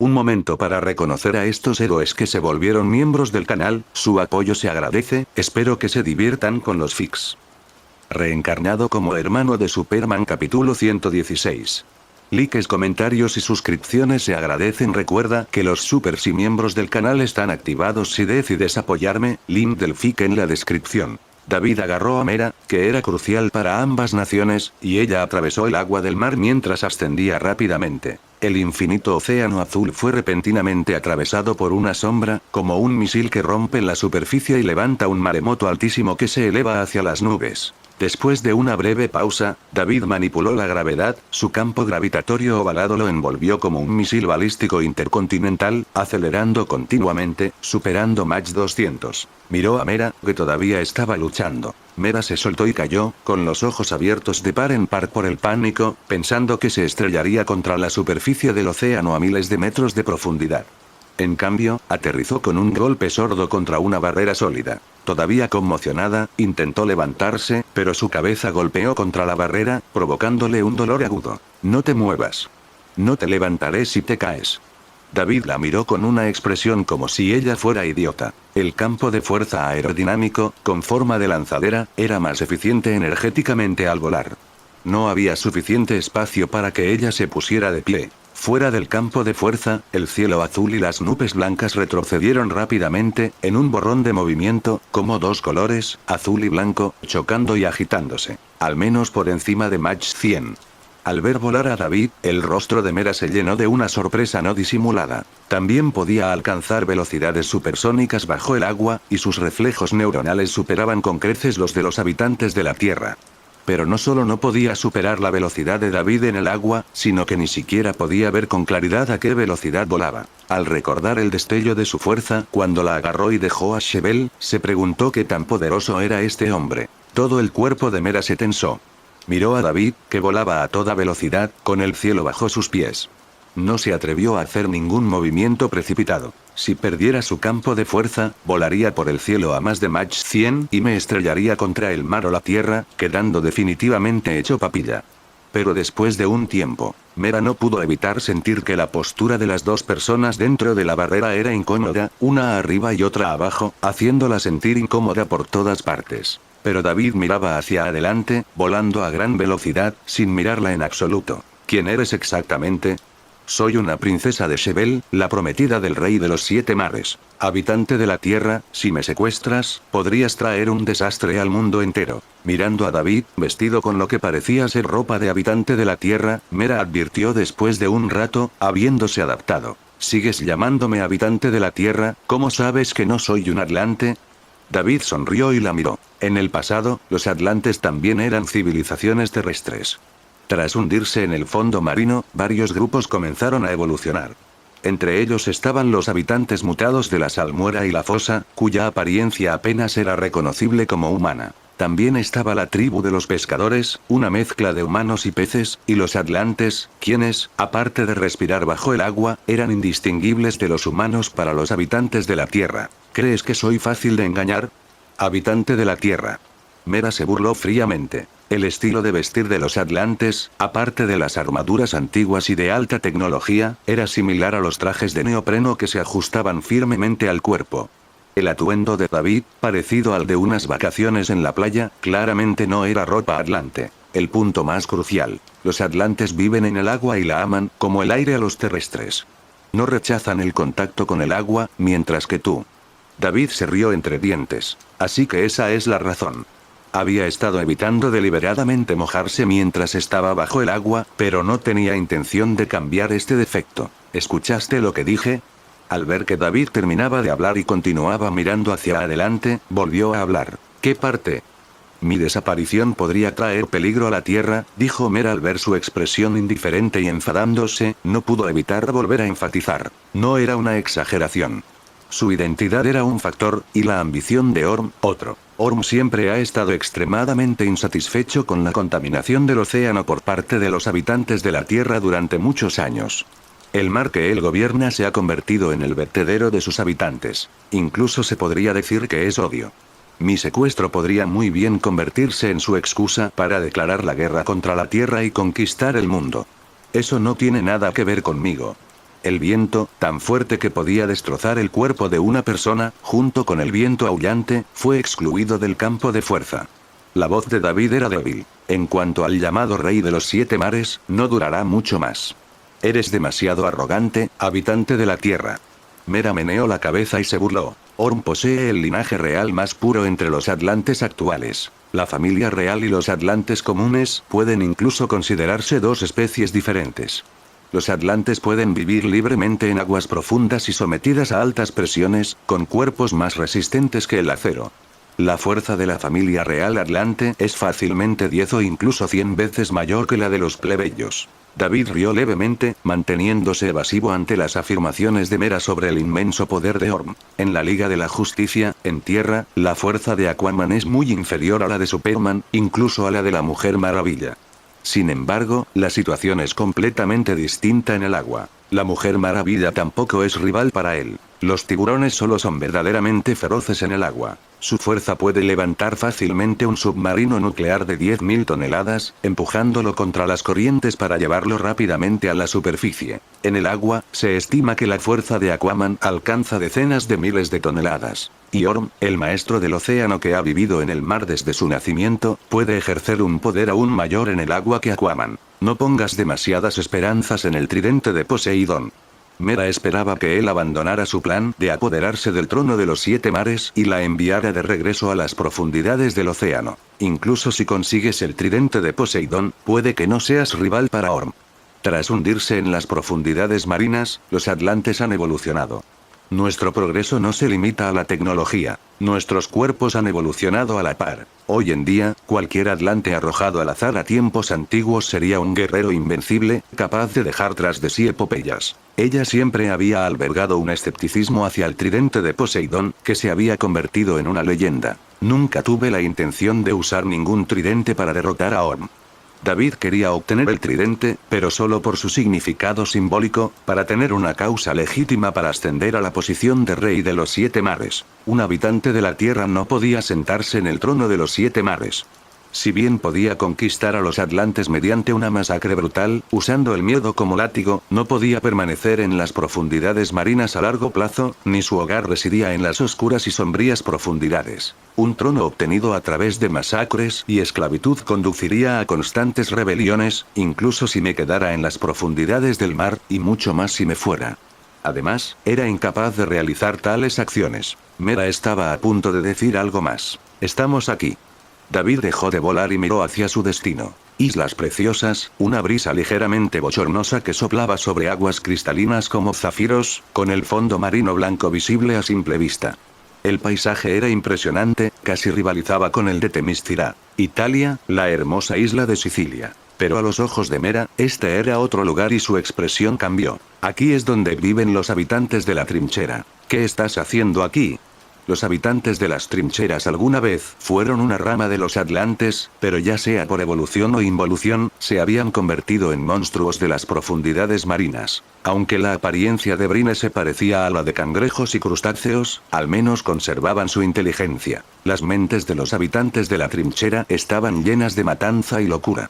Un momento para reconocer a estos héroes que se volvieron miembros del canal, su apoyo se agradece, espero que se diviertan con los fics. Reencarnado como hermano de Superman capítulo 116. Likes, comentarios y suscripciones se agradecen. Recuerda que los supers y miembros del canal están activados si decides apoyarme, link del fic en la descripción. David agarró a Mera, que era crucial para ambas naciones, y ella atravesó el agua del mar mientras ascendía rápidamente. El infinito océano azul fue repentinamente atravesado por una sombra, como un misil que rompe la superficie y levanta un maremoto altísimo que se eleva hacia las nubes. Después de una breve pausa, David manipuló la gravedad, su campo gravitatorio ovalado lo envolvió como un misil balístico intercontinental, acelerando continuamente, superando Mach 200. Miró a Mera, que todavía estaba luchando. Mera se soltó y cayó, con los ojos abiertos de par en par por el pánico, pensando que se estrellaría contra la superficie del océano a miles de metros de profundidad. En cambio, aterrizó con un golpe sordo contra una barrera sólida. Todavía conmocionada, intentó levantarse, pero su cabeza golpeó contra la barrera, provocándole un dolor agudo. No te muevas. No te levantaré si te caes. David la miró con una expresión como si ella fuera idiota. El campo de fuerza aerodinámico, con forma de lanzadera, era más eficiente energéticamente al volar. No había suficiente espacio para que ella se pusiera de pie. Fuera del campo de fuerza, el cielo azul y las nubes blancas retrocedieron rápidamente, en un borrón de movimiento, como dos colores, azul y blanco, chocando y agitándose. Al menos por encima de Mach 100. Al ver volar a David, el rostro de Mera se llenó de una sorpresa no disimulada. También podía alcanzar velocidades supersónicas bajo el agua, y sus reflejos neuronales superaban con creces los de los habitantes de la Tierra. Pero no solo no podía superar la velocidad de David en el agua, sino que ni siquiera podía ver con claridad a qué velocidad volaba. Al recordar el destello de su fuerza cuando la agarró y dejó a Shevel, se preguntó qué tan poderoso era este hombre. Todo el cuerpo de Mera se tensó. Miró a David, que volaba a toda velocidad, con el cielo bajo sus pies. No se atrevió a hacer ningún movimiento precipitado. Si perdiera su campo de fuerza, volaría por el cielo a más de Mach 100 y me estrellaría contra el mar o la tierra, quedando definitivamente hecho papilla. Pero después de un tiempo, Mera no pudo evitar sentir que la postura de las dos personas dentro de la barrera era incómoda, una arriba y otra abajo, haciéndola sentir incómoda por todas partes. Pero David miraba hacia adelante, volando a gran velocidad, sin mirarla en absoluto. ¿Quién eres exactamente? Soy una princesa de Shevel, la prometida del rey de los 7 mares. Habitante de la tierra, si me secuestras, podrías traer un desastre al mundo entero. Mirando a David, vestido con lo que parecía ser ropa de habitante de la tierra, Mera advirtió después de un rato, habiéndose adaptado. ¿Sigues llamándome habitante de la tierra? ¿Cómo sabes que no soy un atlante? David sonrió y la miró. En el pasado, los atlantes también eran civilizaciones terrestres. Tras hundirse en el fondo marino, varios grupos comenzaron a evolucionar. Entre ellos estaban los habitantes mutados de la salmuera y la fosa, cuya apariencia apenas era reconocible como humana. También estaba la tribu de los pescadores, una mezcla de humanos y peces, y los atlantes, quienes, aparte de respirar bajo el agua, eran indistinguibles de los humanos para los habitantes de la Tierra. ¿Crees que soy fácil de engañar? Habitante de la Tierra. Mera se burló fríamente. El estilo de vestir de los atlantes, aparte de las armaduras antiguas y de alta tecnología, era similar a los trajes de neopreno que se ajustaban firmemente al cuerpo. El atuendo de David, parecido al de unas vacaciones en la playa, claramente no era ropa atlante. El punto más crucial: los atlantes viven en el agua y la aman, como el aire a los terrestres. No rechazan el contacto con el agua, mientras que tú. David se rió entre dientes. Así que esa es la razón. Había estado evitando deliberadamente mojarse mientras estaba bajo el agua, pero no tenía intención de cambiar este defecto. ¿Escuchaste lo que dije? Al ver que David terminaba de hablar y continuaba mirando hacia adelante, volvió a hablar. ¿Qué parte? Mi desaparición podría traer peligro a la Tierra, dijo Mera al ver su expresión indiferente y enfadándose, no pudo evitar volver a enfatizar. No era una exageración. Su identidad era un factor, y la ambición de Orm, otro. Orm siempre ha estado extremadamente insatisfecho con la contaminación del océano por parte de los habitantes de la Tierra durante muchos años. El mar que él gobierna se ha convertido en el vertedero de sus habitantes. Incluso se podría decir que es odio. Mi secuestro podría muy bien convertirse en su excusa para declarar la guerra contra la Tierra y conquistar el mundo. Eso no tiene nada que ver conmigo. El viento, tan fuerte que podía destrozar el cuerpo de una persona, junto con el viento aullante, fue excluido del campo de fuerza. La voz de David era débil. En cuanto al llamado Rey de los Siete Mares, no durará mucho más. Eres demasiado arrogante, habitante de la tierra. Mera meneó la cabeza y se burló. Orm posee el linaje real más puro entre los atlantes actuales. La familia real y los atlantes comunes pueden incluso considerarse dos especies diferentes. Los atlantes pueden vivir libremente en aguas profundas y sometidas a altas presiones, con cuerpos más resistentes que el acero. La fuerza de la familia real atlante es fácilmente 10 o incluso 100 veces mayor que la de los plebeyos. David rió levemente, manteniéndose evasivo ante las afirmaciones de Mera sobre el inmenso poder de Orm. En la Liga de la Justicia, en tierra, la fuerza de Aquaman es muy inferior a la de Superman, incluso a la de la Mujer Maravilla. Sin embargo, la situación es completamente distinta en el agua. La Mujer Maravilla tampoco es rival para él. Los tiburones solo son verdaderamente feroces en el agua. Su fuerza puede levantar fácilmente un submarino nuclear de 10.000 toneladas, empujándolo contra las corrientes para llevarlo rápidamente a la superficie. En el agua, se estima que la fuerza de Aquaman alcanza decenas de miles de toneladas. Y Orm, el maestro del océano que ha vivido en el mar desde su nacimiento, puede ejercer un poder aún mayor en el agua que Aquaman. No pongas demasiadas esperanzas en el tridente de Poseidón. Mera esperaba que él abandonara su plan de apoderarse del trono de los siete mares y la enviara de regreso a las profundidades del océano. Incluso si consigues el tridente de Poseidón, puede que no seas rival para Orm. Tras hundirse en las profundidades marinas, los atlantes han evolucionado. Nuestro progreso no se limita a la tecnología. Nuestros cuerpos han evolucionado a la par. Hoy en día, cualquier atlante arrojado al azar a tiempos antiguos sería un guerrero invencible, capaz de dejar tras de sí epopeyas. Ella siempre había albergado un escepticismo hacia el tridente de Poseidón, que se había convertido en una leyenda. Nunca tuve la intención de usar ningún tridente para derrotar a Orm. David quería obtener el tridente, pero solo por su significado simbólico, para tener una causa legítima para ascender a la posición de rey de los siete mares. Un habitante de la tierra no podía sentarse en el trono de los siete mares. Si bien podía conquistar a los atlantes mediante una masacre brutal, usando el miedo como látigo, no podía permanecer en las profundidades marinas a largo plazo, ni su hogar residía en las oscuras y sombrías profundidades. Un trono obtenido a través de masacres y esclavitud conduciría a constantes rebeliones, incluso si me quedara en las profundidades del mar, y mucho más si me fuera. Además, era incapaz de realizar tales acciones. Mera estaba a punto de decir algo más. Estamos aquí. David dejó de volar y miró hacia su destino. Islas preciosas, una brisa ligeramente bochornosa que soplaba sobre aguas cristalinas como zafiros, con el fondo marino blanco visible a simple vista. El paisaje era impresionante, casi rivalizaba con el de Temiscira. Italia, la hermosa isla de Sicilia. Pero a los ojos de Mera, este era otro lugar y su expresión cambió. Aquí es donde viven los habitantes de la trinchera. ¿Qué estás haciendo aquí? Los habitantes de las trincheras alguna vez fueron una rama de los atlantes, pero ya sea por evolución o involución, se habían convertido en monstruos de las profundidades marinas. Aunque la apariencia de Brine se parecía a la de cangrejos y crustáceos, al menos conservaban su inteligencia. Las mentes de los habitantes de la trinchera estaban llenas de matanza y locura.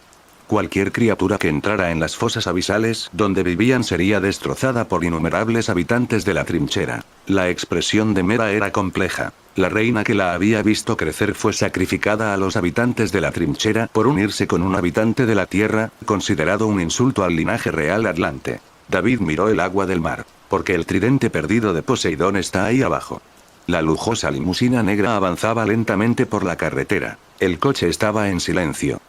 Cualquier criatura que entrara en las fosas abisales donde vivían sería destrozada por innumerables habitantes de la trinchera. La expresión de Mera era compleja. La reina que la había visto crecer fue sacrificada a los habitantes de la trinchera por unirse con un habitante de la tierra, considerado un insulto al linaje real atlante. David miró el agua del mar. Porque el tridente perdido de Poseidón está ahí abajo. La lujosa limusina negra avanzaba lentamente por la carretera. El coche estaba en silencio.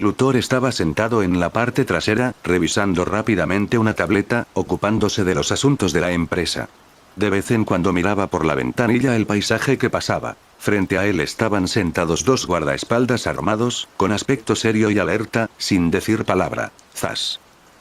Luthor estaba sentado en la parte trasera, revisando rápidamente una tableta, ocupándose de los asuntos de la empresa. De vez en cuando miraba por la ventanilla el paisaje que pasaba. Frente a él estaban sentados dos guardaespaldas armados, con aspecto serio y alerta, sin decir palabra. ¡Zas!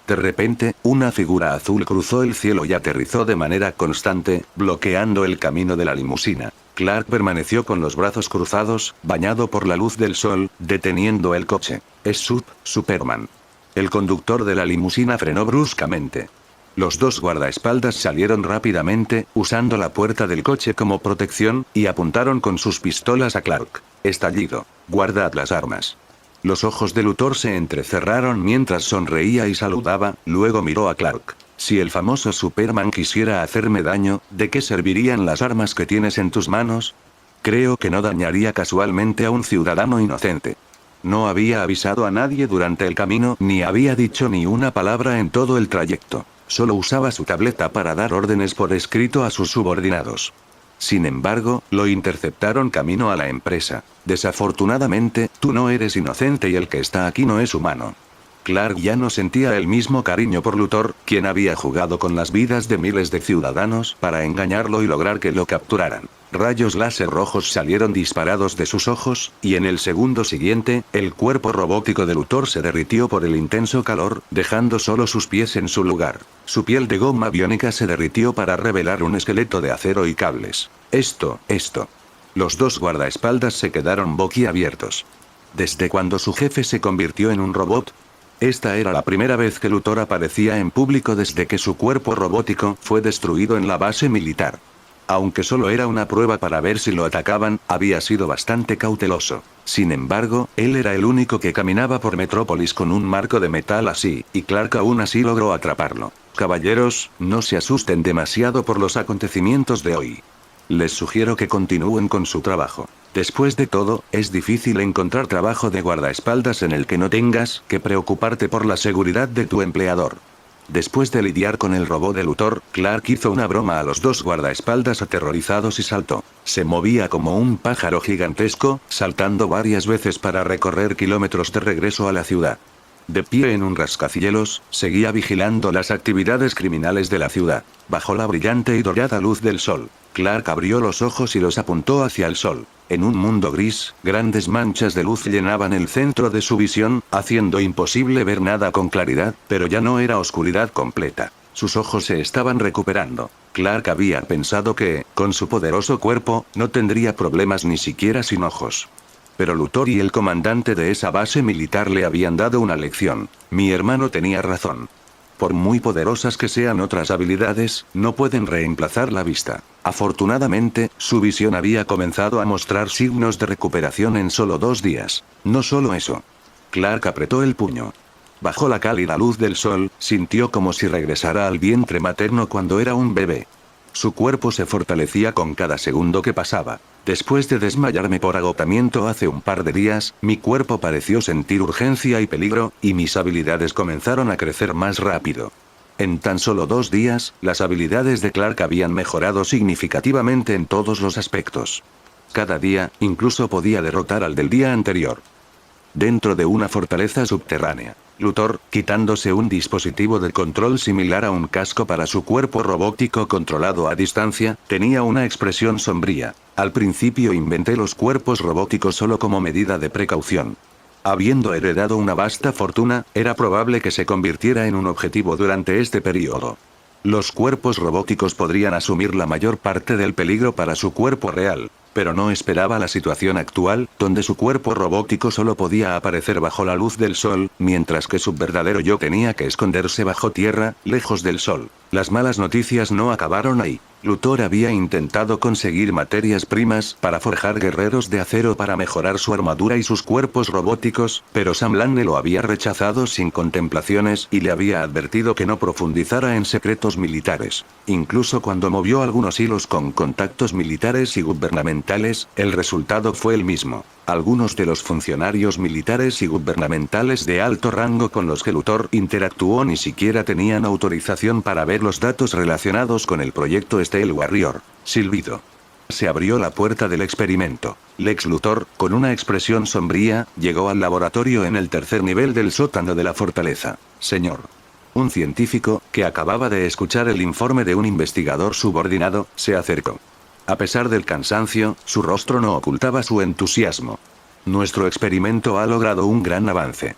De repente, una figura azul cruzó el cielo y aterrizó de manera constante, bloqueando el camino de la limusina. Clark permaneció con los brazos cruzados, bañado por la luz del sol, deteniendo el coche. Es Superman. El conductor de la limusina frenó bruscamente. Los dos guardaespaldas salieron rápidamente, usando la puerta del coche como protección, y apuntaron con sus pistolas a Clark. Estallido. Guardad las armas. Los ojos de Luthor se entrecerraron mientras sonreía y saludaba, luego miró a Clark. Si el famoso Superman quisiera hacerme daño, ¿de qué servirían las armas que tienes en tus manos? Creo que no dañaría casualmente a un ciudadano inocente. No había avisado a nadie durante el camino ni había dicho ni una palabra en todo el trayecto. Solo usaba su tableta para dar órdenes por escrito a sus subordinados. Sin embargo, lo interceptaron camino a la empresa. Desafortunadamente, tú no eres inocente y el que está aquí no es humano. Clark ya no sentía el mismo cariño por Luthor, quien había jugado con las vidas de miles de ciudadanos para engañarlo y lograr que lo capturaran. Rayos láser rojos salieron disparados de sus ojos, y en el segundo siguiente, el cuerpo robótico de Luthor se derritió por el intenso calor, dejando solo sus pies en su lugar. Su piel de goma biónica se derritió para revelar un esqueleto de acero y cables. Esto. Los dos guardaespaldas se quedaron boquiabiertos. ¿Desde cuando su jefe se convirtió en un robot? Esta era la primera vez que Luthor aparecía en público desde que su cuerpo robótico fue destruido en la base militar. Aunque solo era una prueba para ver si lo atacaban, había sido bastante cauteloso. Sin embargo, él era el único que caminaba por Metrópolis con un marco de metal así, y Clark aún así logró atraparlo. Caballeros, no se asusten demasiado por los acontecimientos de hoy. Les sugiero que continúen con su trabajo. Después de todo, es difícil encontrar trabajo de guardaespaldas en el que no tengas que preocuparte por la seguridad de tu empleador. Después de lidiar con el robot de Luthor, Clark hizo una broma a los dos guardaespaldas aterrorizados y saltó. Se movía como un pájaro gigantesco, saltando varias veces para recorrer kilómetros de regreso a la ciudad. De pie en un rascacielos, seguía vigilando las actividades criminales de la ciudad. Bajo la brillante y dorada luz del sol, Clark abrió los ojos y los apuntó hacia el sol. En un mundo gris, grandes manchas de luz llenaban el centro de su visión, haciendo imposible ver nada con claridad, pero ya no era oscuridad completa. Sus ojos se estaban recuperando. Clark había pensado que, con su poderoso cuerpo, no tendría problemas ni siquiera sin ojos. Pero Luthor y el comandante de esa base militar le habían dado una lección. Mi hermano tenía razón. Por muy poderosas que sean otras habilidades, no pueden reemplazar la vista. Afortunadamente, su visión había comenzado a mostrar signos de recuperación en solo 2 días. No solo eso. Clark apretó el puño. Bajo la cálida luz del sol, sintió como si regresara al vientre materno cuando era un bebé. Su cuerpo se fortalecía con cada segundo que pasaba. Después de desmayarme por agotamiento hace un par de días, mi cuerpo pareció sentir urgencia y peligro, y mis habilidades comenzaron a crecer más rápido. En tan solo 2 días, las habilidades de Clark habían mejorado significativamente en todos los aspectos. Cada día, incluso podía derrotar al del día anterior. Dentro de una fortaleza subterránea, Luthor, quitándose un dispositivo de control similar a un casco para su cuerpo robótico controlado a distancia, tenía una expresión sombría. Al principio inventé los cuerpos robóticos solo como medida de precaución. Habiendo heredado una vasta fortuna, era probable que se convirtiera en un objetivo durante este periodo. Los cuerpos robóticos podrían asumir la mayor parte del peligro para su cuerpo real, pero no esperaba la situación actual, donde su cuerpo robótico solo podía aparecer bajo la luz del sol, mientras que su verdadero yo tenía que esconderse bajo tierra, lejos del sol. Las malas noticias no acabaron ahí. Luthor había intentado conseguir materias primas para forjar guerreros de acero para mejorar su armadura y sus cuerpos robóticos, pero Sam Lane lo había rechazado sin contemplaciones y le había advertido que no profundizara en secretos militares. Incluso cuando movió algunos hilos con contactos militares y gubernamentales, el resultado fue el mismo. Algunos de los funcionarios militares y gubernamentales de alto rango con los que Luthor interactuó ni siquiera tenían autorización para ver los datos relacionados con el proyecto Steel Warrior. Silbido. Se abrió la puerta del experimento. Lex Luthor, con una expresión sombría, llegó al laboratorio en el 3er nivel del sótano de la fortaleza. Señor. Un científico, que acababa de escuchar el informe de un investigador subordinado, se acercó. A pesar del cansancio, su rostro no ocultaba su entusiasmo. Nuestro experimento ha logrado un gran avance.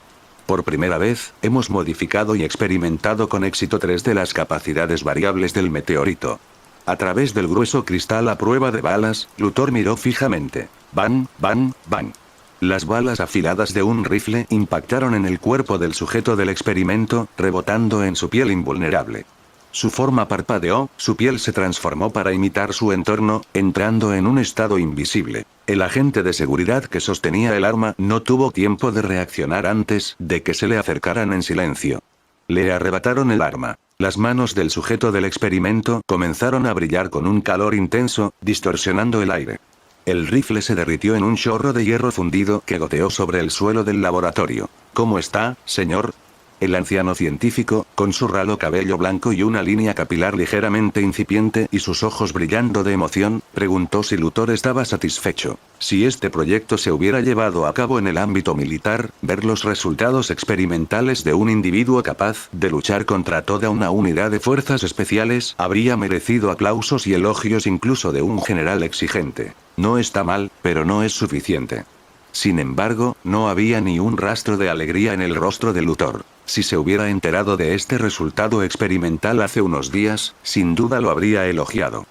Por primera vez, hemos modificado y experimentado con éxito 3 de las capacidades variables del meteorito. A través del grueso cristal a prueba de balas, Luthor miró fijamente. Bang, bang, bang. Las balas afiladas de un rifle impactaron en el cuerpo del sujeto del experimento, rebotando en su piel invulnerable. Su forma parpadeó, su piel se transformó para imitar su entorno, entrando en un estado invisible. El agente de seguridad que sostenía el arma no tuvo tiempo de reaccionar antes de que se le acercaran en silencio. Le arrebataron el arma. Las manos del sujeto del experimento comenzaron a brillar con un calor intenso, distorsionando el aire. El rifle se derritió en un chorro de hierro fundido que goteó sobre el suelo del laboratorio. ¿Cómo está, señor? El anciano científico, con su ralo cabello blanco y una línea capilar ligeramente incipiente y sus ojos brillando de emoción, preguntó si Luthor estaba satisfecho. Si este proyecto se hubiera llevado a cabo en el ámbito militar, ver los resultados experimentales de un individuo capaz de luchar contra toda una unidad de fuerzas especiales habría merecido aplausos y elogios incluso de un general exigente. No está mal, pero no es suficiente. Sin embargo, no había ni un rastro de alegría en el rostro de Luthor. Si se hubiera enterado de este resultado experimental hace unos días, sin duda lo habría elogiado.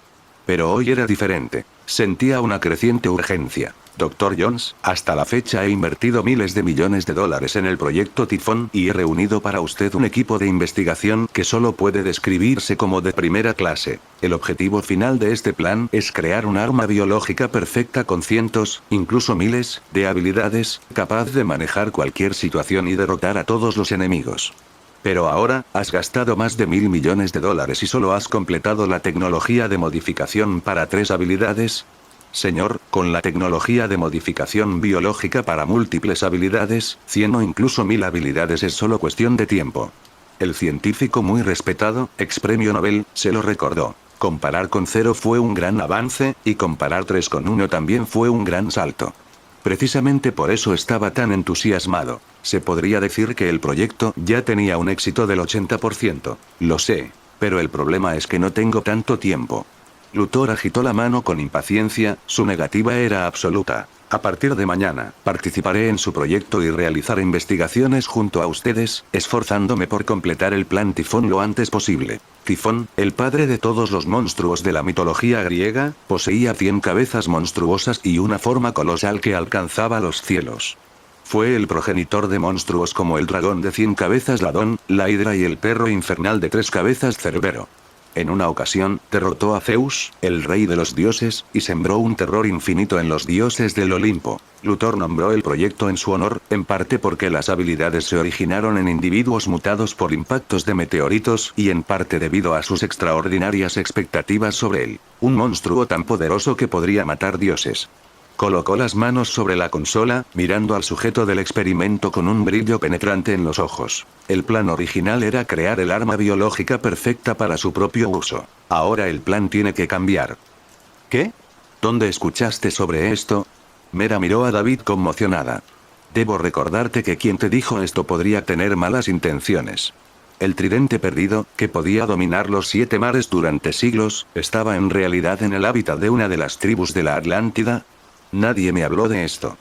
Pero hoy era diferente. Sentía una creciente urgencia. Dr. Jones, hasta la fecha he invertido miles de millones de dólares en el proyecto Tifón y he reunido para usted un equipo de investigación que solo puede describirse como de primera clase. El objetivo final de este plan es crear un arma biológica perfecta con cientos, incluso miles, de habilidades, capaz de manejar cualquier situación y derrotar a todos los enemigos. Pero ahora, has gastado más de $1.000 millones y solo has completado la tecnología de modificación para 3 habilidades. Señor, con la tecnología de modificación biológica para múltiples habilidades, 100 o incluso 1000 habilidades es solo cuestión de tiempo. El científico muy respetado, ex-premio Nobel, se lo recordó. Comparar con 0 fue un gran avance, y comparar 3 con 1 también fue un gran salto. Precisamente por eso estaba tan entusiasmado. Se podría decir que el proyecto ya tenía un éxito del 80%. Lo sé. Pero el problema es que no tengo tanto tiempo. Luthor agitó la mano con impaciencia, su negativa era absoluta. A partir de mañana, participaré en su proyecto y realizar investigaciones junto a ustedes, esforzándome por completar el plan Tifón lo antes posible. Tifón, el padre de todos los monstruos de la mitología griega, poseía 100 cabezas monstruosas y una forma colosal que alcanzaba los cielos. Fue el progenitor de monstruos como el dragón de 100 cabezas Ladón, la hidra y el perro infernal de 3 cabezas Cerbero. En una ocasión, derrotó a Zeus, el rey de los dioses, y sembró un terror infinito en los dioses del Olimpo. Luthor nombró el proyecto en su honor, en parte porque las habilidades se originaron en individuos mutados por impactos de meteoritos y en parte debido a sus extraordinarias expectativas sobre él. Un monstruo tan poderoso que podría matar dioses. Colocó las manos sobre la consola, mirando al sujeto del experimento con un brillo penetrante en los ojos. El plan original era crear el arma biológica perfecta para su propio uso. Ahora el plan tiene que cambiar. ¿Qué? ¿Dónde escuchaste sobre esto? Mera miró a David conmocionada. Debo recordarte que quien te dijo esto podría tener malas intenciones. El tridente perdido, que podía dominar los 7 mares durante siglos, estaba en realidad en el hábitat de una de las tribus de la Atlántida. Nadie me habló de esto.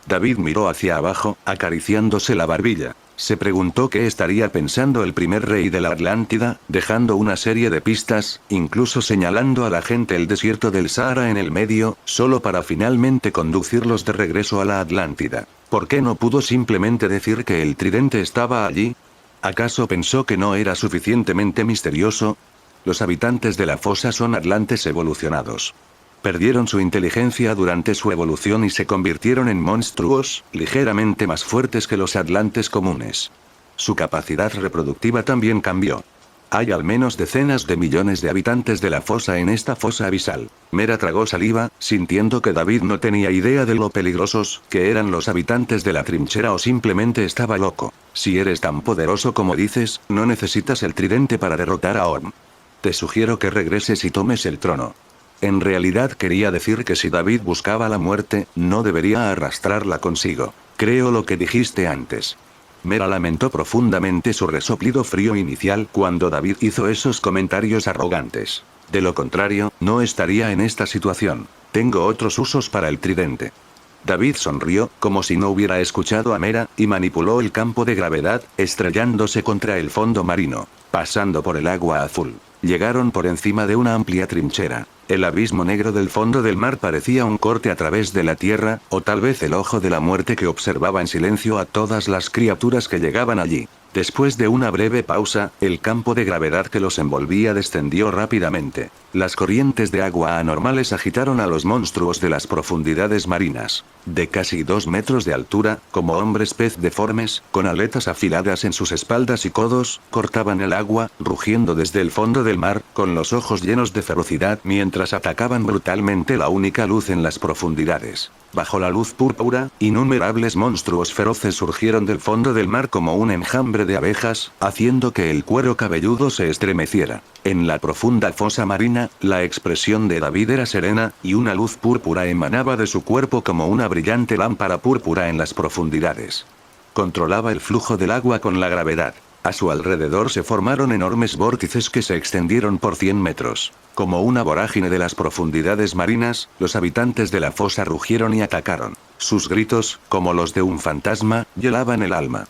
David miró hacia abajo, acariciándose la barbilla. Se preguntó qué estaría pensando el primer rey de la Atlántida, dejando una serie de pistas, incluso señalando a la gente el desierto del Sahara en el medio, solo para finalmente conducirlos de regreso a la Atlántida. ¿Por qué no pudo simplemente decir que el tridente estaba allí? ¿Acaso pensó que no era suficientemente misterioso? Los habitantes de la fosa son atlantes evolucionados. Perdieron su inteligencia durante su evolución y se convirtieron en monstruos, ligeramente más fuertes que los atlantes comunes. Su capacidad reproductiva también cambió. Hay al menos decenas de millones de habitantes de la fosa en esta fosa abisal. Mera tragó saliva, sintiendo que David no tenía idea de lo peligrosos que eran los habitantes de la trinchera o simplemente estaba loco. Si eres tan poderoso como dices, no necesitas el tridente para derrotar a Orm. Te sugiero que regreses y tomes el trono. En realidad quería decir que si David buscaba la muerte, no debería arrastrarla consigo. Creo lo que dijiste antes. Mera lamentó profundamente su resoplido frío inicial cuando David hizo esos comentarios arrogantes. De lo contrario, no estaría en esta situación. Tengo otros usos para el tridente. David sonrió, como si no hubiera escuchado a Mera, y manipuló el campo de gravedad, estrellándose contra el fondo marino, pasando por el agua azul. Llegaron por encima de una amplia trinchera. El abismo negro del fondo del mar parecía un corte a través de la tierra, o tal vez el ojo de la muerte que observaba en silencio a todas las criaturas que llegaban allí. Después de una breve pausa, el campo de gravedad que los envolvía descendió rápidamente. Las corrientes de agua anormales agitaron a los monstruos de las profundidades marinas. De casi 2 metros de altura, como hombres pez deformes, con aletas afiladas en sus espaldas y codos, cortaban el agua, rugiendo desde el fondo del mar, con los ojos llenos de ferocidad mientras atacaban brutalmente la única luz en las profundidades. Bajo la luz púrpura, innumerables monstruos feroces surgieron del fondo del mar como un enjambre de abejas, haciendo que el cuero cabelludo se estremeciera. En la profunda fosa marina, la expresión de David era serena, y una luz púrpura emanaba de su cuerpo como una brillante lámpara púrpura en las profundidades. Controlaba el flujo del agua con la gravedad. A su alrededor se formaron enormes vórtices que se extendieron por 100 metros. Como una vorágine de las profundidades marinas, los habitantes de la fosa rugieron y atacaron. Sus gritos, como los de un fantasma, hielaban el alma.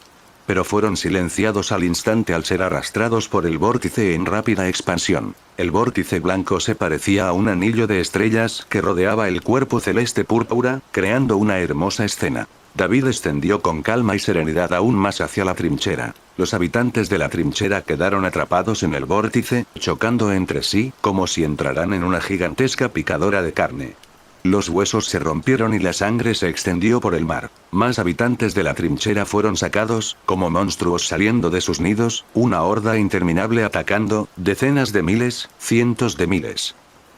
Pero fueron silenciados al instante al ser arrastrados por el vórtice en rápida expansión. El vórtice blanco se parecía a un anillo de estrellas que rodeaba el cuerpo celeste púrpura, creando una hermosa escena. David descendió con calma y serenidad aún más hacia la trinchera. Los habitantes de la trinchera quedaron atrapados en el vórtice, chocando entre sí, como si entraran en una gigantesca picadora de carne. Los huesos se rompieron y la sangre se extendió por el mar. Más habitantes de la trinchera fueron sacados, como monstruos saliendo de sus nidos, una horda interminable atacando, decenas de miles, cientos de miles.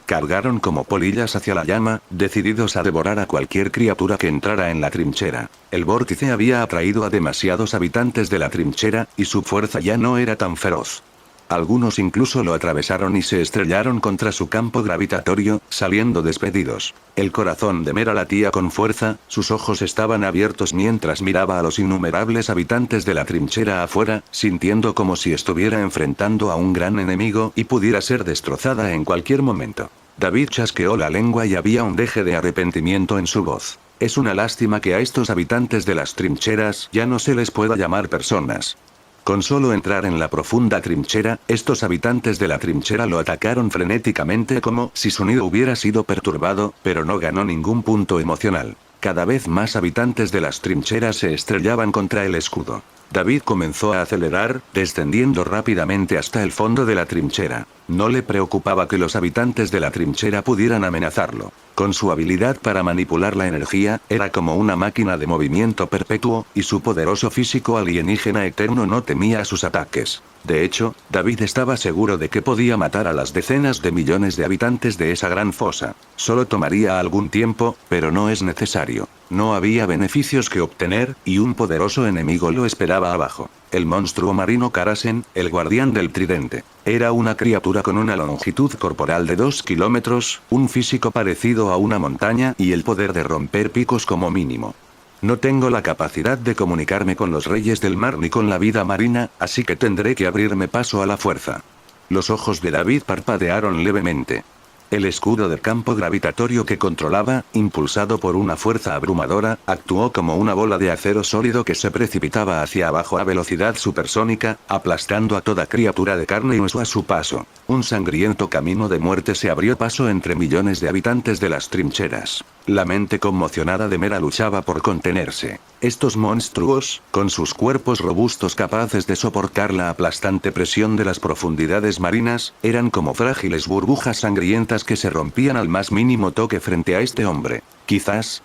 Cargaron como polillas hacia la llama, decididos a devorar a cualquier criatura que entrara en la trinchera. El vórtice había atraído a demasiados habitantes de la trinchera, y su fuerza ya no era tan feroz. Algunos incluso lo atravesaron y se estrellaron contra su campo gravitatorio, saliendo despedidos. El corazón de Mera latía con fuerza, sus ojos estaban abiertos mientras miraba a los innumerables habitantes de la trinchera afuera, sintiendo como si estuviera enfrentando a un gran enemigo y pudiera ser destrozada en cualquier momento. David chasqueó la lengua y había un deje de arrepentimiento en su voz. Es una lástima que a estos habitantes de las trincheras ya no se les pueda llamar personas. Con solo entrar en la profunda trinchera, estos habitantes de la trinchera lo atacaron frenéticamente como si su nido hubiera sido perturbado, pero no ganó ningún punto emocional. Cada vez más habitantes de las trincheras se estrellaban contra el escudo. David comenzó a acelerar, descendiendo rápidamente hasta el fondo de la trinchera. No le preocupaba que los habitantes de la trinchera pudieran amenazarlo. Con su habilidad para manipular la energía, era como una máquina de movimiento perpetuo, y su poderoso físico alienígena eterno no temía sus ataques. De hecho, David estaba seguro de que podía matar a las decenas de millones de habitantes de esa gran fosa. Solo tomaría algún tiempo, pero no es necesario. No había beneficios que obtener, y un poderoso enemigo lo esperaba abajo. El monstruo marino Karasen, el guardián del tridente. Era una criatura con una longitud corporal de 2 kilómetros, un físico parecido a una montaña y el poder de romper picos como mínimo. No tengo la capacidad de comunicarme con los reyes del mar ni con la vida marina, así que tendré que abrirme paso a la fuerza. Los ojos de David parpadearon levemente. El escudo del campo gravitatorio que controlaba, impulsado por una fuerza abrumadora, actuó como una bola de acero sólido que se precipitaba hacia abajo a velocidad supersónica, aplastando a toda criatura de carne y hueso a su paso. Un sangriento camino de muerte se abrió paso entre millones de habitantes de las trincheras. La mente conmocionada de Mera luchaba por contenerse. Estos monstruos, con sus cuerpos robustos capaces de soportar la aplastante presión de las profundidades marinas, eran como frágiles burbujas sangrientas que se rompían al más mínimo toque frente a este hombre. Quizás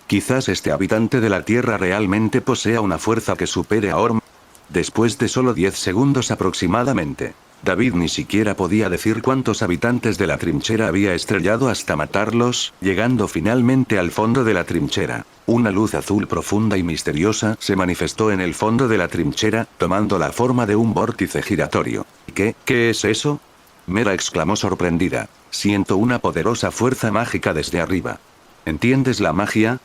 este habitante de la Tierra realmente posea una fuerza que supere a Orm. Después de solo 10 segundos aproximadamente, David ni siquiera podía decir cuántos habitantes de la trinchera había estrellado hasta matarlos, llegando finalmente al fondo de la trinchera. Una luz azul profunda y misteriosa se manifestó en el fondo de la trinchera, tomando la forma de un vórtice giratorio. ¿Qué es eso? Mera exclamó sorprendida. Siento una poderosa fuerza mágica desde arriba. ¿Entiendes la magia?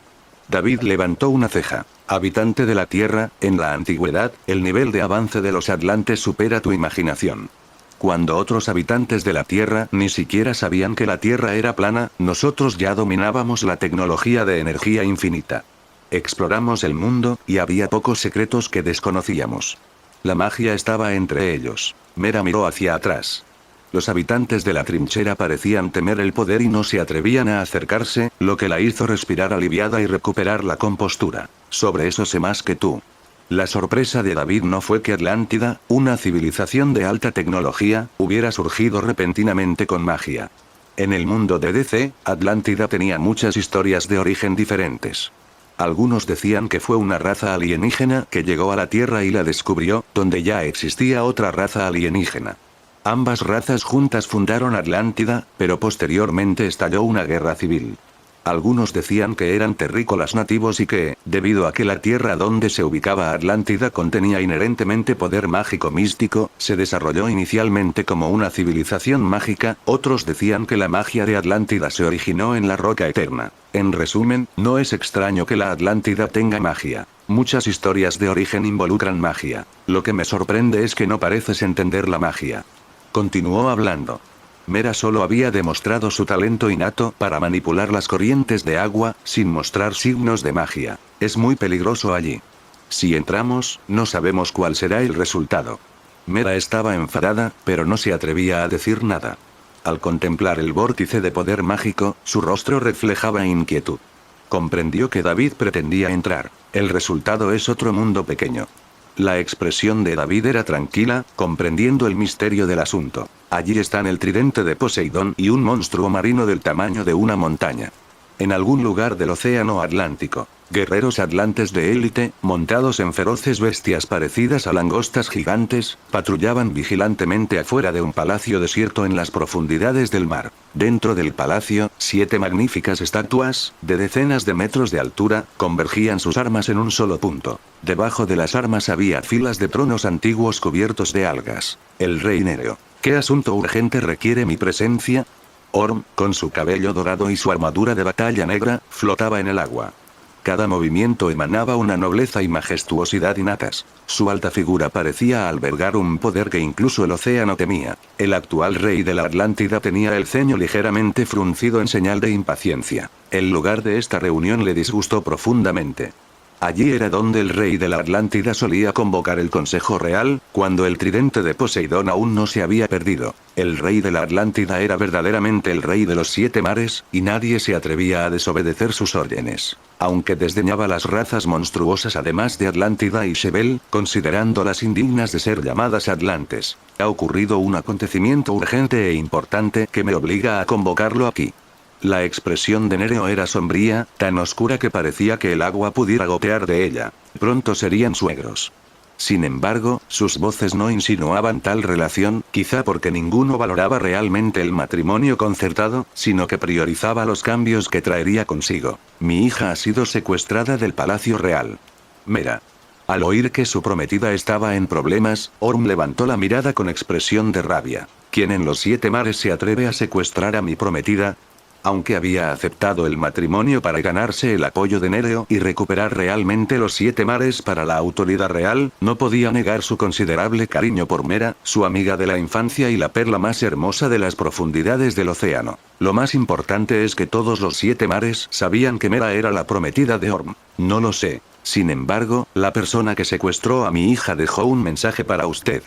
David levantó una ceja. Habitante de la Tierra, en la antigüedad, el nivel de avance de los atlantes supera tu imaginación. Cuando otros habitantes de la Tierra ni siquiera sabían que la Tierra era plana, nosotros ya dominábamos la tecnología de energía infinita. Exploramos el mundo, y había pocos secretos que desconocíamos. La magia estaba entre ellos. Mera miró hacia atrás. Los habitantes de la trinchera parecían temer el poder y no se atrevían a acercarse, lo que la hizo respirar aliviada y recuperar la compostura. Sobre eso sé más que tú. La sorpresa de David no fue que Atlántida, una civilización de alta tecnología, hubiera surgido repentinamente con magia. En el mundo de DC, Atlántida tenía muchas historias de origen diferentes. Algunos decían que fue una raza alienígena que llegó a la Tierra y la descubrió, donde ya existía otra raza alienígena. Ambas razas juntas fundaron Atlántida, pero posteriormente estalló una guerra civil. Algunos decían que eran terrícolas nativos y que, debido a que la tierra donde se ubicaba Atlántida contenía inherentemente poder mágico místico, se desarrolló inicialmente como una civilización mágica. Otros decían que la magia de Atlántida se originó en la roca eterna. En resumen, no es extraño que la Atlántida tenga magia. Muchas historias de origen involucran magia. Lo que me sorprende es que no pareces entender la magia. Continuó hablando. Mera solo había demostrado su talento innato para manipular las corrientes de agua, sin mostrar signos de magia. Es muy peligroso allí. Si entramos, no sabemos cuál será el resultado. Mera estaba enfadada, pero no se atrevía a decir nada. Al contemplar el vórtice de poder mágico, su rostro reflejaba inquietud. Comprendió que David pretendía entrar. El resultado es otro mundo pequeño. La expresión de David era tranquila, comprendiendo el misterio del asunto. Allí están el tridente de Poseidón y un monstruo marino del tamaño de una montaña. En algún lugar del océano Atlántico, guerreros atlantes de élite, montados en feroces bestias parecidas a langostas gigantes, patrullaban vigilantemente afuera de un palacio desierto en las profundidades del mar. Dentro del palacio, 7 magníficas estatuas, de decenas de metros de altura, convergían sus armas en un solo punto. Debajo de las armas había filas de tronos antiguos cubiertos de algas. El rey Nereo. ¿Qué asunto urgente requiere mi presencia? Orm, con su cabello dorado y su armadura de batalla negra, flotaba en el agua. Cada movimiento emanaba una nobleza y majestuosidad innatas. Su alta figura parecía albergar un poder que incluso el océano temía. El actual rey de la Atlántida tenía el ceño ligeramente fruncido en señal de impaciencia. El lugar de esta reunión le disgustó profundamente. Allí era donde el rey de la Atlántida solía convocar el Consejo Real, cuando el tridente de Poseidón aún no se había perdido. El rey de la Atlántida era verdaderamente el rey de los 7 mares, y nadie se atrevía a desobedecer sus órdenes. Aunque desdeñaba las razas monstruosas además de Atlántida y Shebel, considerándolas indignas de ser llamadas atlantes. Ha ocurrido un acontecimiento urgente e importante que me obliga a convocarlo aquí. La expresión de Nereo era sombría, tan oscura que parecía que el agua pudiera gotear de ella. Pronto serían suegros. Sin embargo, sus voces no insinuaban tal relación, quizá porque ninguno valoraba realmente el matrimonio concertado, sino que priorizaba los cambios que traería consigo. Mi hija ha sido secuestrada del Palacio Real. Mera. Al oír que su prometida estaba en problemas, Orm levantó la mirada con expresión de rabia. ¿Quién en los 7 mares se atreve a secuestrar a mi prometida? Aunque había aceptado el matrimonio para ganarse el apoyo de Nereo y recuperar realmente los 7 mares para la autoridad real, no podía negar su considerable cariño por Mera, su amiga de la infancia y la perla más hermosa de las profundidades del océano. Lo más importante es que todos los 7 mares sabían que Mera era la prometida de Orm. No lo sé. Sin embargo, la persona que secuestró a mi hija dejó un mensaje para usted.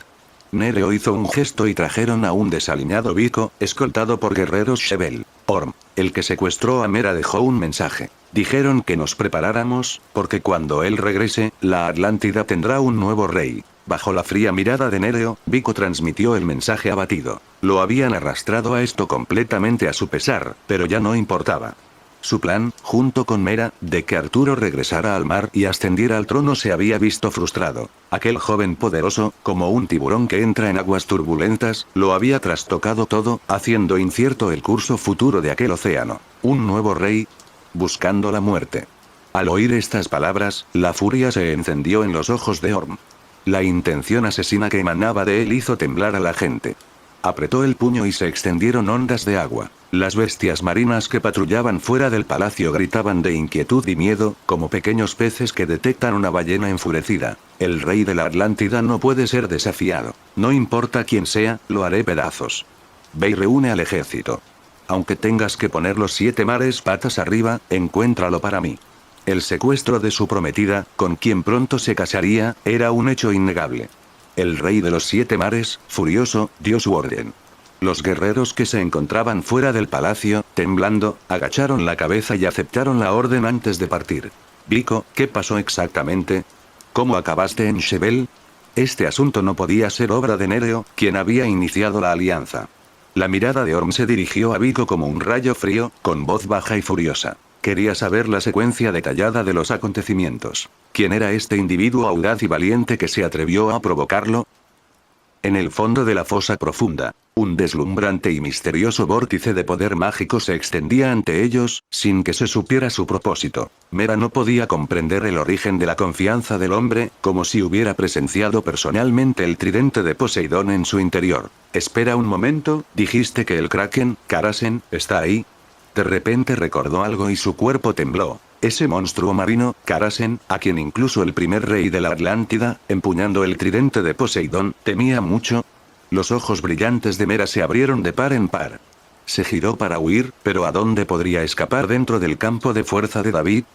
Nereo hizo un gesto y trajeron a un desaliñado Vico, escoltado por guerreros Shebel. Orm, el que secuestró a Mera, dejó un mensaje. Dijeron que nos preparáramos, porque cuando él regrese, la Atlántida tendrá un nuevo rey. Bajo la fría mirada de Nereo, Vico transmitió el mensaje abatido. Lo habían arrastrado a esto completamente a su pesar, pero ya no importaba. Su plan, junto con Mera, de que Arturo regresara al mar y ascendiera al trono se había visto frustrado. Aquel joven poderoso, como un tiburón que entra en aguas turbulentas, lo había trastocado todo, haciendo incierto el curso futuro de aquel océano. Un nuevo rey, buscando la muerte. Al oír estas palabras, la furia se encendió en los ojos de Orm. La intención asesina que emanaba de él hizo temblar a la gente. Apretó el puño y se extendieron ondas de agua. Las bestias marinas que patrullaban fuera del palacio gritaban de inquietud y miedo, como pequeños peces que detectan una ballena enfurecida. El rey de la Atlántida no puede ser desafiado. No importa quién sea, lo haré pedazos. Ve y reúne al ejército. Aunque tengas que poner los 7 mares patas arriba, encuéntralo para mí. El secuestro de su prometida, con quien pronto se casaría, era un hecho innegable. El rey de los 7 mares, furioso, dio su orden. Los guerreros que se encontraban fuera del palacio, temblando, agacharon la cabeza y aceptaron la orden antes de partir. Vico, ¿qué pasó exactamente? ¿Cómo acabaste en Shevel? Este asunto no podía ser obra de Nereo, quien había iniciado la alianza. La mirada de Orm se dirigió a Vico como un rayo frío, con voz baja y furiosa. Quería saber la secuencia detallada de los acontecimientos. ¿Quién era este individuo audaz y valiente que se atrevió a provocarlo? En el fondo de la fosa profunda, un deslumbrante y misterioso vórtice de poder mágico se extendía ante ellos, sin que se supiera su propósito. Mera no podía comprender el origen de la confianza del hombre, como si hubiera presenciado personalmente el tridente de Poseidón en su interior. Espera un momento, dijiste que el Kraken, Karasen, está ahí. De repente recordó algo y su cuerpo tembló. Ese monstruo marino, Karasen, a quien incluso el primer rey de la Atlántida, empuñando el tridente de Poseidón, temía mucho. Los ojos brillantes de Mera se abrieron de par en par. Se giró para huir, pero ¿a dónde podría escapar dentro del campo de fuerza de David?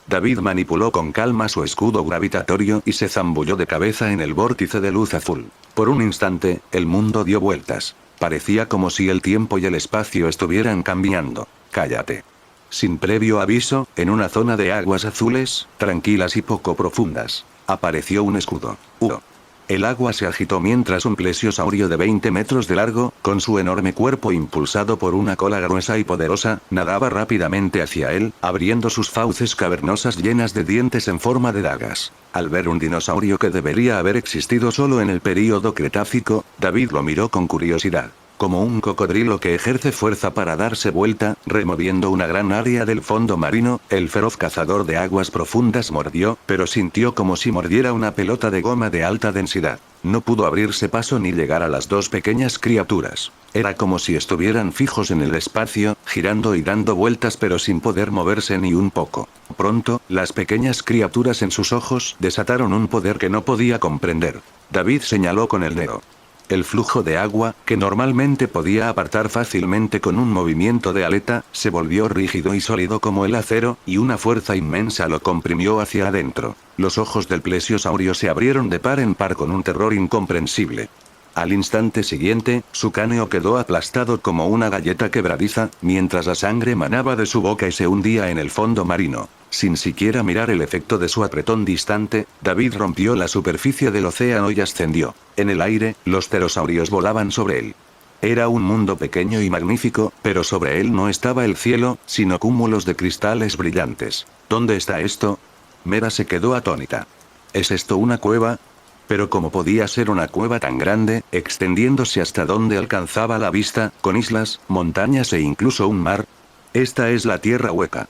David manipuló con calma su escudo gravitatorio y se zambulló de cabeza en el vórtice de luz azul. Por un instante, el mundo dio vueltas. Parecía como si el tiempo y el espacio estuvieran cambiando. Cállate. Sin previo aviso, en una zona de aguas azules, tranquilas y poco profundas, apareció un escudo. El agua se agitó mientras un plesiosaurio de 20 metros de largo, con su enorme cuerpo impulsado por una cola gruesa y poderosa, nadaba rápidamente hacia él, abriendo sus fauces cavernosas llenas de dientes en forma de dagas. Al ver un dinosaurio que debería haber existido solo en el período Cretácico, David lo miró con curiosidad. Como un cocodrilo que ejerce fuerza para darse vuelta, removiendo una gran área del fondo marino, el feroz cazador de aguas profundas mordió, pero sintió como si mordiera una pelota de goma de alta densidad. No pudo abrirse paso ni llegar a las dos pequeñas criaturas. Era como si estuvieran fijos en el espacio, girando y dando vueltas pero sin poder moverse ni un poco. Pronto, las pequeñas criaturas en sus ojos desataron un poder que no podía comprender. David señaló con el dedo. El flujo de agua, que normalmente podía apartar fácilmente con un movimiento de aleta, se volvió rígido y sólido como el acero, y una fuerza inmensa lo comprimió hacia adentro. Los ojos del plesiosaurio se abrieron de par en par con un terror incomprensible. Al instante siguiente, su cráneo quedó aplastado como una galleta quebradiza, mientras la sangre manaba de su boca y se hundía en el fondo marino. Sin siquiera mirar el efecto de su apretón distante, David rompió la superficie del océano y ascendió. En el aire, los pterosaurios volaban sobre él. Era un mundo pequeño y magnífico, pero sobre él no estaba el cielo, sino cúmulos de cristales brillantes. ¿Dónde está esto? Mera se quedó atónita. ¿Es esto una cueva? Pero ¿cómo podía ser una cueva tan grande, extendiéndose hasta donde alcanzaba la vista, con islas, montañas e incluso un mar? Esta es la tierra hueca.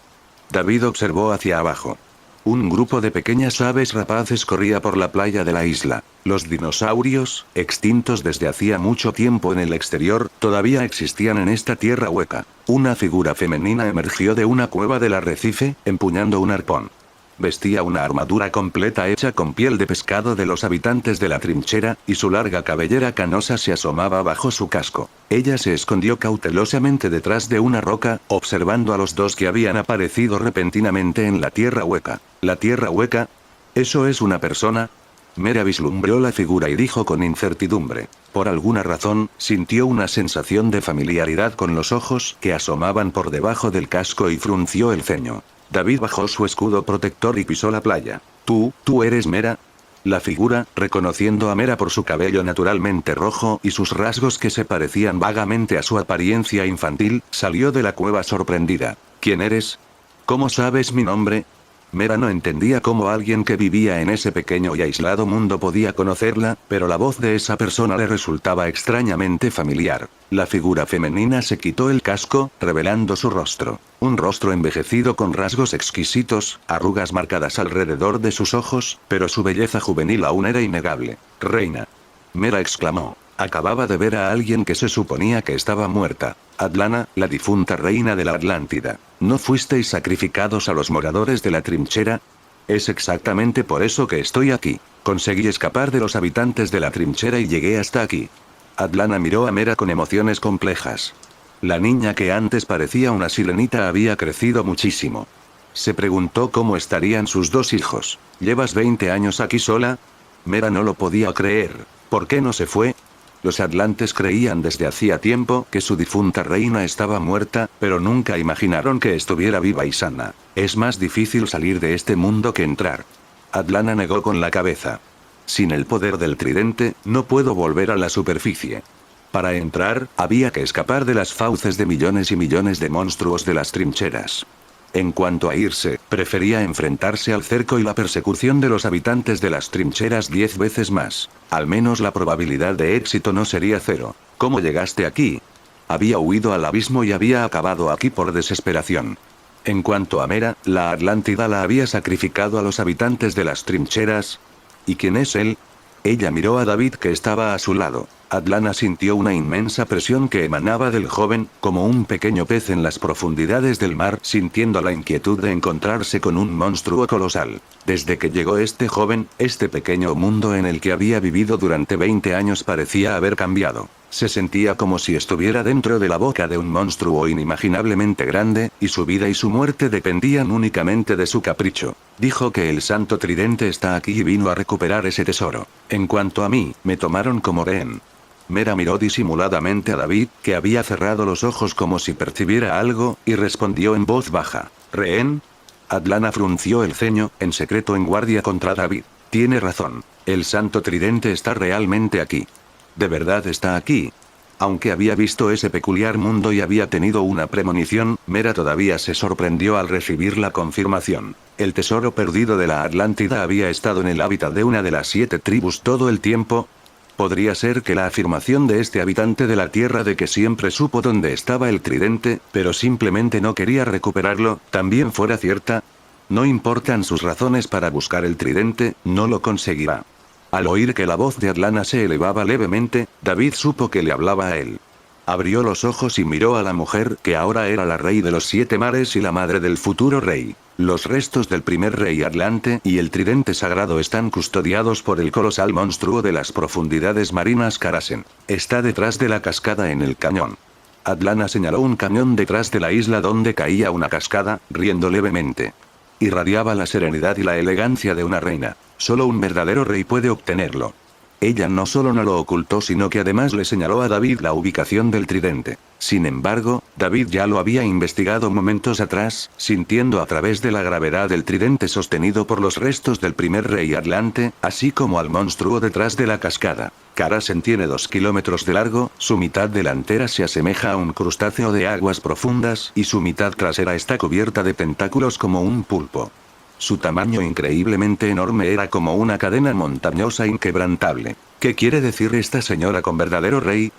David observó hacia abajo. Un grupo de pequeñas aves rapaces corría por la playa de la isla. Los dinosaurios, extintos desde hacía mucho tiempo en el exterior, todavía existían en esta tierra hueca. Una figura femenina emergió de una cueva del arrecife, empuñando un arpón. Vestía una armadura completa hecha con piel de pescado de los habitantes de la trinchera, y su larga cabellera canosa se asomaba bajo su casco. Ella se escondió cautelosamente detrás de una roca, observando a los dos que habían aparecido repentinamente en la tierra hueca. ¿La tierra hueca? ¿Eso es una persona? Mera vislumbró la figura y dijo con incertidumbre. Por alguna razón, sintió una sensación de familiaridad con los ojos que asomaban por debajo del casco y frunció el ceño. David bajó su escudo protector y pisó la playa. ¿Tú eres Mera? La figura, reconociendo a Mera por su cabello naturalmente rojo y sus rasgos que se parecían vagamente a su apariencia infantil, salió de la cueva sorprendida. ¿Quién eres? ¿Cómo sabes mi nombre? Mera no entendía cómo alguien que vivía en ese pequeño y aislado mundo podía conocerla, pero la voz de esa persona le resultaba extrañamente familiar. La figura femenina se quitó el casco, revelando su rostro. Un rostro envejecido con rasgos exquisitos, arrugas marcadas alrededor de sus ojos, pero su belleza juvenil aún era innegable. Reina. Mera exclamó. Acababa de ver a alguien que se suponía que estaba muerta. Atlana, la difunta reina de la Atlántida. ¿No fuisteis sacrificados a los moradores de la trinchera? Es exactamente por eso que estoy aquí. Conseguí escapar de los habitantes de la trinchera y llegué hasta aquí. Atlana miró a Mera con emociones complejas. La niña que antes parecía una sirenita había crecido muchísimo. Se preguntó cómo estarían sus dos hijos. ¿Llevas 20 años aquí sola? Mera no lo podía creer. ¿Por qué no se fue? Los atlantes creían desde hacía tiempo que su difunta reina estaba muerta, pero nunca imaginaron que estuviera viva y sana. Es más difícil salir de este mundo que entrar. Atlana negó con la cabeza. Sin el poder del tridente, no puedo volver a la superficie. Para entrar, había que escapar de las fauces de millones y millones de monstruos de las trincheras. En cuanto a irse, prefería enfrentarse al cerco y la persecución de los habitantes de las trincheras 10 veces más. Al menos la probabilidad de éxito no sería cero. ¿Cómo llegaste aquí? Había huido al abismo y había acabado aquí por desesperación. En cuanto a Mera, la Atlántida la había sacrificado a los habitantes de las trincheras. ¿Y quién es él? Ella miró a David que estaba a su lado. Atlana sintió una inmensa presión que emanaba del joven, como un pequeño pez en las profundidades del mar, sintiendo la inquietud de encontrarse con un monstruo colosal. Desde que llegó este joven, este pequeño mundo en el que había vivido durante 20 años parecía haber cambiado. Se sentía como si estuviera dentro de la boca de un monstruo inimaginablemente grande, y su vida y su muerte dependían únicamente de su capricho. Dijo que el Santo Tridente está aquí y vino a recuperar ese tesoro. En cuanto a mí, me tomaron como rehén. Mera miró disimuladamente a David, que había cerrado los ojos como si percibiera algo, y respondió en voz baja. ¿Rehén? Atlana frunció el ceño, en secreto en guardia contra David. Tiene razón. El Santo Tridente está realmente aquí. ¿De verdad está aquí? Aunque había visto ese peculiar mundo y había tenido una premonición, Mera todavía se sorprendió al recibir la confirmación. El tesoro perdido de la Atlántida había estado en el hábitat de una de las 7 tribus todo el tiempo. ¿Podría ser que la afirmación de este habitante de la Tierra de que siempre supo dónde estaba el tridente, pero simplemente no quería recuperarlo, también fuera cierta? No importan sus razones para buscar el tridente, no lo conseguirá. Al oír que la voz de Atlana se elevaba levemente, David supo que le hablaba a él. Abrió los ojos y miró a la mujer que ahora era la rey de los 7 mares y la madre del futuro rey. Los restos del primer rey Atlante y el tridente sagrado están custodiados por el colosal monstruo de las profundidades marinas Karasen. Está detrás de la cascada en el cañón. Atlana señaló un cañón detrás de la isla donde caía una cascada, riendo levemente. Irradiaba la serenidad y la elegancia de una reina. Solo un verdadero rey puede obtenerlo. Ella no solo no lo ocultó, sino que además le señaló a David la ubicación del tridente. Sin embargo, David ya lo había investigado momentos atrás, sintiendo a través de la gravedad del tridente sostenido por los restos del primer rey Atlante, así como al monstruo detrás de la cascada. Karasen tiene 2 kilómetros de largo, su mitad delantera se asemeja a un crustáceo de aguas profundas y su mitad trasera está cubierta de tentáculos como un pulpo. Su tamaño increíblemente enorme era como una cadena montañosa inquebrantable. ¿Qué quiere decir esta señora con verdadero rey?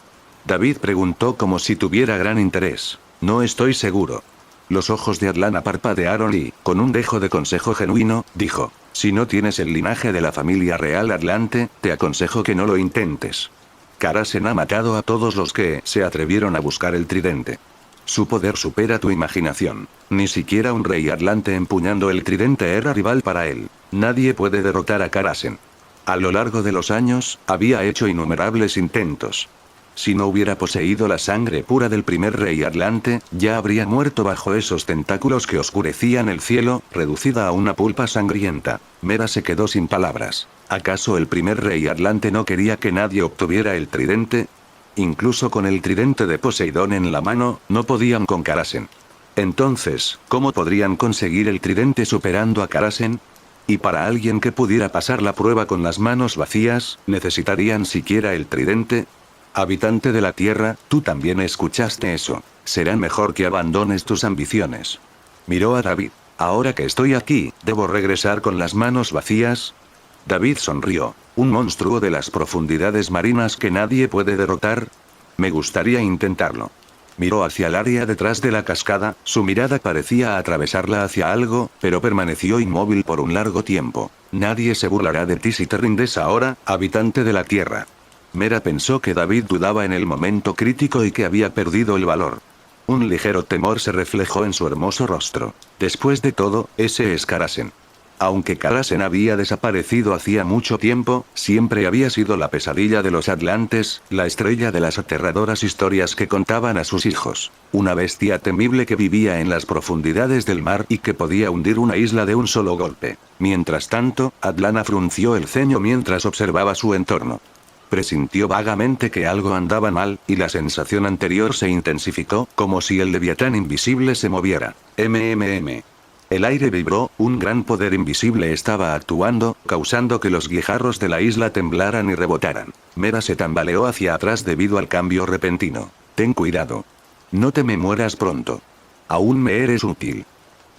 David preguntó como si tuviera gran interés. No estoy seguro. Los ojos de Atlana parpadearon y, con un dejo de consejo genuino, dijo: si no tienes el linaje de la familia real Atlante, te aconsejo que no lo intentes. Karasen ha matado a todos los que se atrevieron a buscar el tridente. Su poder supera tu imaginación. Ni siquiera un rey Atlante empuñando el tridente era rival para él. Nadie puede derrotar a Karasen. A lo largo de los años, había hecho innumerables intentos. Si no hubiera poseído la sangre pura del primer rey Atlante, ya habría muerto bajo esos tentáculos que oscurecían el cielo, reducida a una pulpa sangrienta. Mera se quedó sin palabras. ¿Acaso el primer rey Atlante no quería que nadie obtuviera el tridente? Incluso con el tridente de Poseidón en la mano, no podían con Karasen. Entonces, ¿cómo podrían conseguir el tridente superando a Karasen? Y para alguien que pudiera pasar la prueba con las manos vacías, ¿necesitarían siquiera el tridente? Habitante de la Tierra, tú también escuchaste eso. Será mejor que abandones tus ambiciones. Miró a David. Ahora que estoy aquí, ¿debo regresar con las manos vacías? David sonrió. ¿Un monstruo de las profundidades marinas que nadie puede derrotar? Me gustaría intentarlo. Miró hacia el área detrás de la cascada, su mirada parecía atravesarla hacia algo, pero permaneció inmóvil por un largo tiempo. Nadie se burlará de ti si te rindes ahora, habitante de la Tierra. Mera pensó que David dudaba en el momento crítico y que había perdido el valor. Un ligero temor se reflejó en su hermoso rostro. Después de todo, ese es Karasen. Aunque Karasen había desaparecido hacía mucho tiempo, siempre había sido la pesadilla de los atlantes, la estrella de las aterradoras historias que contaban a sus hijos. Una bestia temible que vivía en las profundidades del mar y que podía hundir una isla de un solo golpe. Mientras tanto, Atlana frunció el ceño mientras observaba su entorno. Presintió vagamente que algo andaba mal, y la sensación anterior se intensificó, como si el leviatán invisible se moviera. El aire vibró, un gran poder invisible estaba actuando, causando que los guijarros de la isla temblaran y rebotaran. Mera se tambaleó hacia atrás debido al cambio repentino. Ten cuidado. No te me mueras pronto. Aún me eres útil.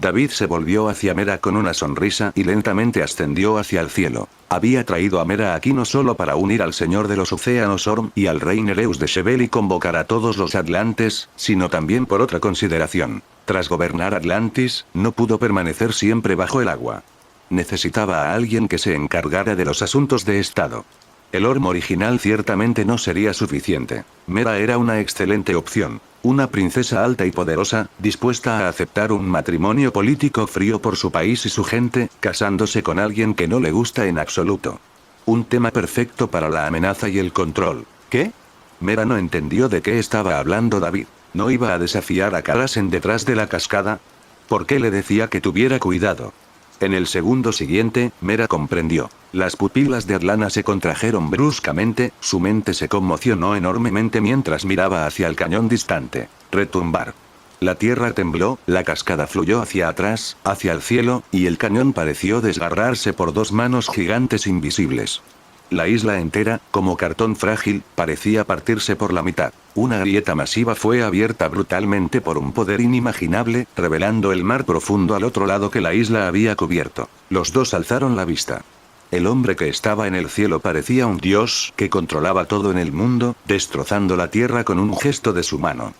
David se volvió hacia Mera con una sonrisa y lentamente ascendió hacia el cielo. Había traído a Mera aquí no solo para unir al Señor de los Océanos Orm y al Rey Nereus de Shevel y convocar a todos los Atlantes, sino también por otra consideración. Tras gobernar Atlantis, no pudo permanecer siempre bajo el agua. Necesitaba a alguien que se encargara de los asuntos de Estado. El Orm original ciertamente no sería suficiente. Mera era una excelente opción. Una princesa alta y poderosa, dispuesta a aceptar un matrimonio político frío por su país y su gente, casándose con alguien que no le gusta en absoluto. Un tema perfecto para la amenaza y el control. ¿Qué? Mera no entendió de qué estaba hablando David. ¿No iba a desafiar a Karasen detrás de la cascada? ¿Por qué le decía que tuviera cuidado? En el segundo siguiente, Mera comprendió. Las pupilas de Atlana se contrajeron bruscamente, su mente se conmocionó enormemente mientras miraba hacia el cañón distante. Retumbar. La tierra tembló, la cascada fluyó hacia atrás, hacia el cielo, y el cañón pareció desgarrarse por dos manos gigantes invisibles. La isla entera, como cartón frágil, parecía partirse por la mitad. Una grieta masiva fue abierta brutalmente por un poder inimaginable, revelando el mar profundo al otro lado que la isla había cubierto. Los dos alzaron la vista. El hombre que estaba en el cielo parecía un dios que controlaba todo en el mundo, destrozando la tierra con un gesto de su mano.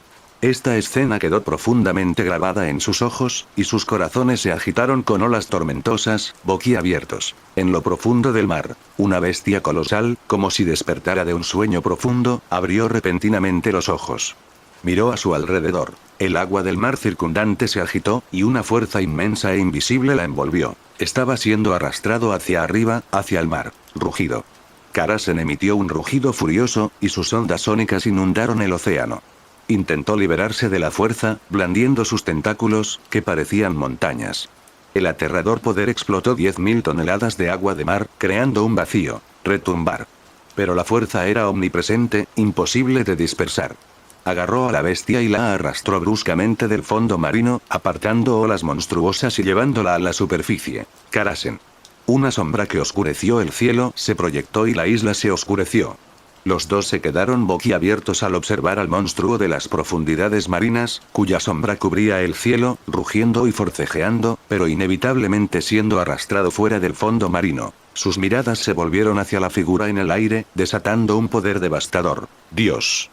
Esta escena quedó profundamente grabada en sus ojos, y sus corazones se agitaron con olas tormentosas, boquiabiertos. En lo profundo del mar, una bestia colosal, como si despertara de un sueño profundo, abrió repentinamente los ojos. Miró a su alrededor. El agua del mar circundante se agitó, y una fuerza inmensa e invisible la envolvió. Estaba siendo arrastrado hacia arriba, hacia el mar. Rugido. Karasen emitió un rugido furioso, y sus ondas sónicas inundaron el océano. Intentó liberarse de la fuerza, blandiendo sus tentáculos, que parecían montañas. El aterrador poder explotó 10.000 toneladas de agua de mar, creando un vacío. Retumbar. Pero la fuerza era omnipresente, imposible de dispersar. Agarró a la bestia y la arrastró bruscamente del fondo marino, apartando olas monstruosas y llevándola a la superficie. Karasen. Una sombra que oscureció el cielo se proyectó y la isla se oscureció. Los dos se quedaron boquiabiertos al observar al monstruo de las profundidades marinas, cuya sombra cubría el cielo, rugiendo y forcejeando, pero inevitablemente siendo arrastrado fuera del fondo marino. Sus miradas se volvieron hacia la figura en el aire, desatando un poder devastador. Dios.